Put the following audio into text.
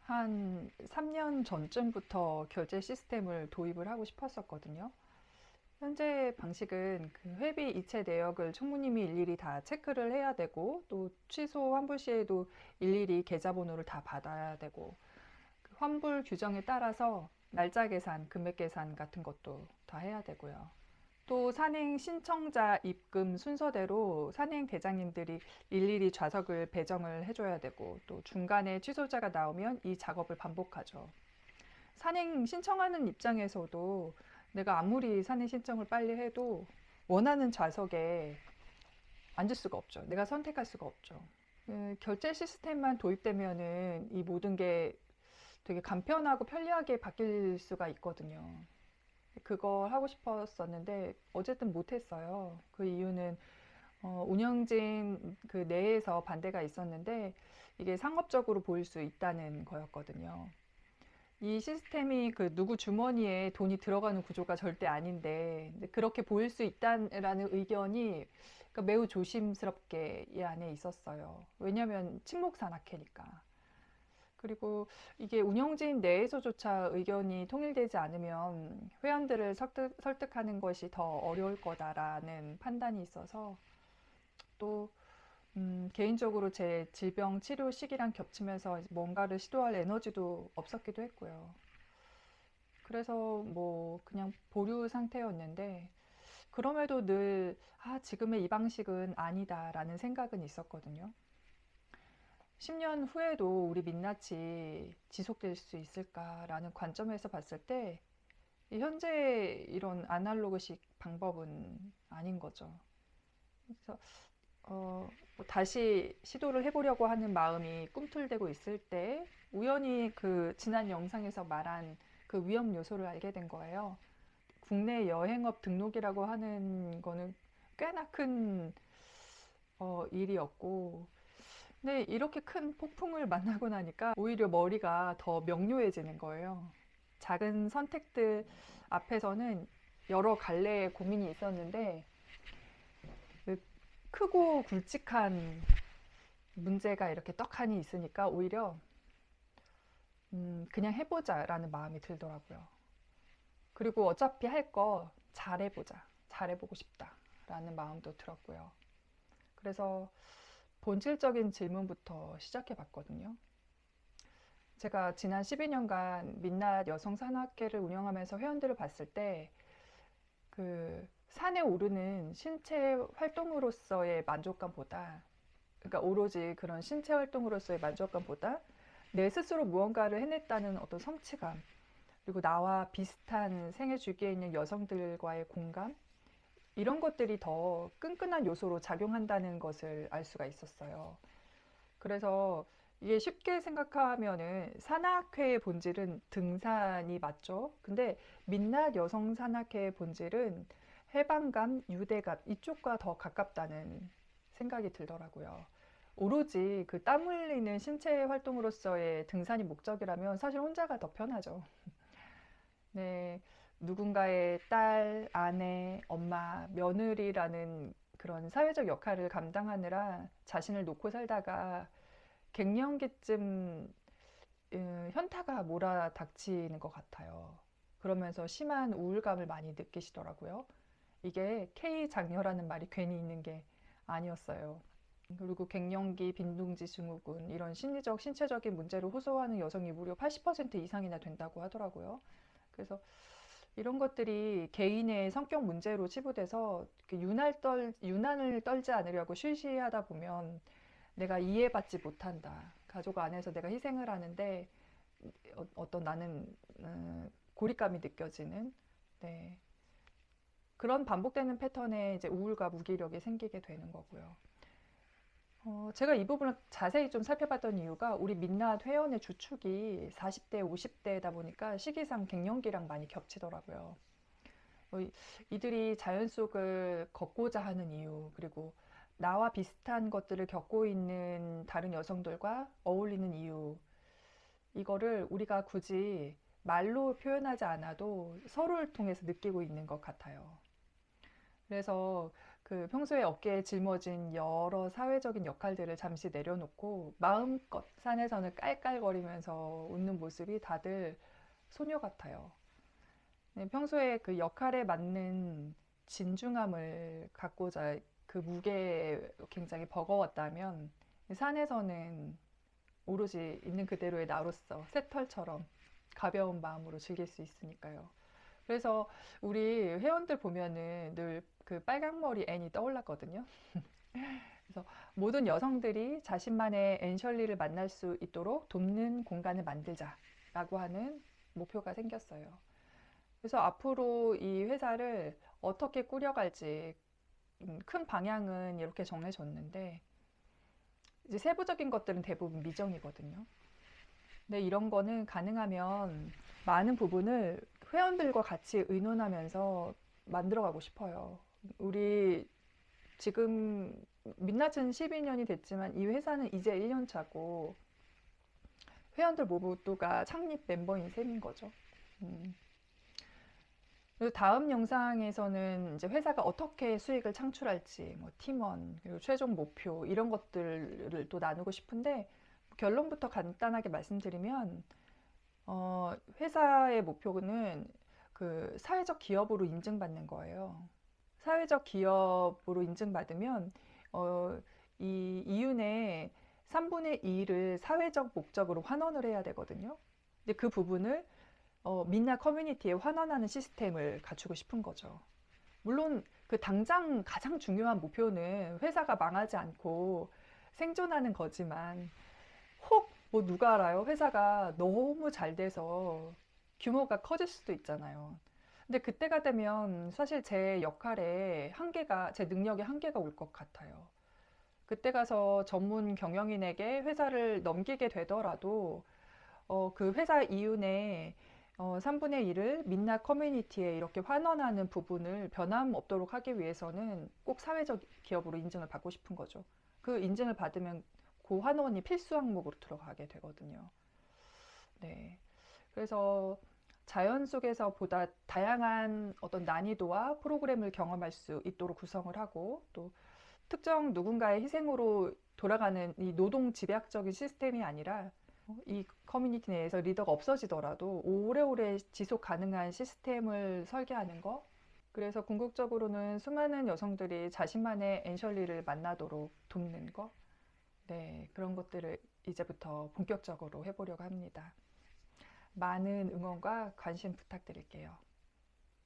한 3년 전쯤부터 결제 시스템을 도입을 하고 싶었었거든요. 현재 방식은 그 회비 이체 내역을 총무님이 일일이 다 체크를 해야 되고, 또 취소 환불 시에도 일일이 계좌번호를 다 받아야 되고, 그 환불 규정에 따라서 날짜 계산, 금액 계산 같은 것도 다 해야 되고요. 또 산행 신청자 입금 순서대로 산행 대장님들이 일일이 좌석을 배정을 해줘야 되고, 또 중간에 취소자가 나오면 이 작업을 반복하죠. 산행 신청하는 입장에서도 내가 아무리 산행 신청을 빨리 해도 원하는 좌석에 앉을 수가 없죠. 내가 선택할 수가 없죠. 결제 시스템만 도입되면은 이 모든 게 되게 간편하고 편리하게 바뀔 수가 있거든요. 그걸 하고 싶었었는데 어쨌든 못했어요. 그 이유는 운영진 그 내에서 반대가 있었는데 이게 상업적으로 보일 수 있다는 거였거든요. 이 시스템이 그 누구 주머니에 돈이 들어가는 구조가 절대 아닌데 그렇게 보일 수 있다라는 의견이 그러니까 매우 조심스럽게 이 안에 있었어요. 왜냐하면 친목산악회니까. 그리고 이게 운영진 내에서조차 의견이 통일되지 않으면 회원들을 설득하는 것이 더 어려울 거다라는 판단이 있어서 또 개인적으로 제 질병 치료 시기랑 겹치면서 뭔가를 시도할 에너지도 없었기도 했고요. 그래서 뭐 그냥 보류 상태였는데 그럼에도 늘 지금의 이 방식은 아니다라는 생각은 있었거든요. 10년 후에도 우리 민낯이 지속될 수 있을까라는 관점에서 봤을 때 현재 이런 아날로그식 방법은 아닌 거죠. 그래서 뭐 다시 시도를 해보려고 하는 마음이 꿈틀대고 있을 때 우연히 그 지난 영상에서 말한 그 위험 요소를 알게 된 거예요. 국내 여행업 등록이라고 하는 거는 꽤나 큰 일이었고, 근데 이렇게 큰 폭풍을 만나고 나니까 오히려 머리가 더 명료해지는 거예요. 작은 선택들 앞에서는 여러 갈래의 고민이 있었는데 그 크고 굵직한 문제가 이렇게 떡하니 있으니까 오히려 그냥 해보자라는 마음이 들더라고요. 그리고 어차피 할 거 잘해보자, 잘해보고 싶다라는 마음도 들었고요. 그래서 본질적인 질문부터 시작해봤거든요. 제가 지난 12년간 민낯 여성산악회를 운영하면서 회원들을 봤을 때 그 산에 오르는 신체 활동으로서의 만족감보다, 그러니까 오로지 그런 신체 활동으로서의 만족감보다 내 스스로 무언가를 해냈다는 어떤 성취감, 그리고 나와 비슷한 생애 주기에 있는 여성들과의 공감, 이런 것들이 더 끈끈한 요소로 작용한다는 것을 알 수가 있었어요. 그래서 이게 쉽게 생각하면은 산악회의 본질은 등산이 맞죠. 근데 민낯 여성 산악회의 본질은 해방감, 유대감 이쪽과 더 가깝다는 생각이 들더라고요. 오로지 그 땀 흘리는 신체 활동으로서의 등산이 목적이라면 사실 혼자가 더 편하죠. 네, 누군가의 딸, 아내, 엄마, 며느리라는 그런 사회적 역할을 감당하느라 자신을 놓고 살다가 갱년기쯤 현타가 몰아닥치는 것 같아요. 그러면서 심한 우울감을 많이 느끼시더라고요. 이게 K장녀라는 말이 괜히 있는 게 아니었어요. 그리고 갱년기, 빈둥지 증후군 이런 심리적, 신체적인 문제로 호소하는 여성이 무려 80% 이상이나 된다고 하더라고요. 그래서 이런 것들이 개인의 성격 문제로 치부돼서 유난을 떨지 않으려고 쉬쉬하다 보면 내가 이해받지 못한다. 가족 안에서 내가 희생을 하는데 어떤 나는 고립감이 느껴지는, 네, 그런 반복되는 패턴에 이제 우울과 무기력이 생기게 되는 거고요. 제가 이 부분을 자세히 좀 살펴봤던 이유가 우리 민낯 회원의 주축이 40대, 50대다 보니까 시기상 갱년기랑 많이 겹치더라고요. 이들이 자연 속을 걷고자 하는 이유, 그리고 나와 비슷한 것들을 겪고 있는 다른 여성들과 어울리는 이유, 이거를 우리가 굳이 말로 표현하지 않아도 서로를 통해서 느끼고 있는 것 같아요. 그래서 그 평소에 어깨에 짊어진 여러 사회적인 역할들을 잠시 내려놓고 마음껏 산에서는 깔깔거리면서 웃는 모습이 다들 소녀 같아요. 네, 평소에 그 역할에 맞는 진중함을 갖고자 그 무게에 굉장히 버거웠다면 산에서는 오로지 있는 그대로의 나로서 새털처럼 가벼운 마음으로 즐길 수 있으니까요. 그래서 우리 회원들 보면은 늘 그 빨강머리 앤이 떠올랐거든요. 그래서 모든 여성들이 자신만의 앤셜리를 만날 수 있도록 돕는 공간을 만들자라고 하는 목표가 생겼어요. 그래서 앞으로 이 회사를 어떻게 꾸려갈지 큰 방향은 이렇게 정해졌는데 이제 세부적인 것들은 대부분 미정이거든요. 근데 이런 거는 가능하면 많은 부분을 회원들과 같이 의논하면서 만들어가고 싶어요. 우리 지금 민낯은 12년이 됐지만 이 회사는 이제 1년 차고 회원들 모두가 창립 멤버인 셈인 거죠. 그리고 다음 영상에서는 이제 회사가 어떻게 수익을 창출할지, 뭐 팀원, 그리고 최종 목표 이런 것들을 또 나누고 싶은데 결론부터 간단하게 말씀드리면 회사의 목표는 그 사회적 기업으로 인증받는 거예요. 사회적 기업으로 인증받으면 이 이윤의 3분의 2를 사회적 목적으로 환원을 해야 되거든요. 근데 그 부분을 민낯 커뮤니티에 환원하는 시스템을 갖추고 싶은 거죠. 물론 그 당장 가장 중요한 목표는 회사가 망하지 않고 생존하는 거지만 혹 뭐 누가 알아요? 회사가 너무 잘 돼서 규모가 커질 수도 있잖아요. 근데 그때가 되면 사실 제 역할에 한계가, 제 능력에 한계가 올 것 같아요. 그때 가서 전문 경영인에게 회사를 넘기게 되더라도 그 회사 이윤의 3분의 1을 민낯 커뮤니티에 이렇게 환원하는 부분을 변함없도록 하기 위해서는 꼭 사회적 기업으로 인증을 받고 싶은 거죠. 그 인증을 받으면 그 환원이 필수 항목으로 들어가게 되거든요. 네. 그래서 자연 속에서 보다 다양한 어떤 난이도와 프로그램을 경험할 수 있도록 구성을 하고 또 특정 누군가의 희생으로 돌아가는 이 노동 집약적인 시스템이 아니라 이 커뮤니티 내에서 리더가 없어지더라도 오래오래 지속 가능한 시스템을 설계하는 거. 그래서 궁극적으로는 수많은 여성들이 자신만의 앤셜리를 만나도록 돕는 거. 네, 그런 것들을 이제부터 본격적으로 해보려고 합니다. 많은 응원과 관심 부탁드릴게요.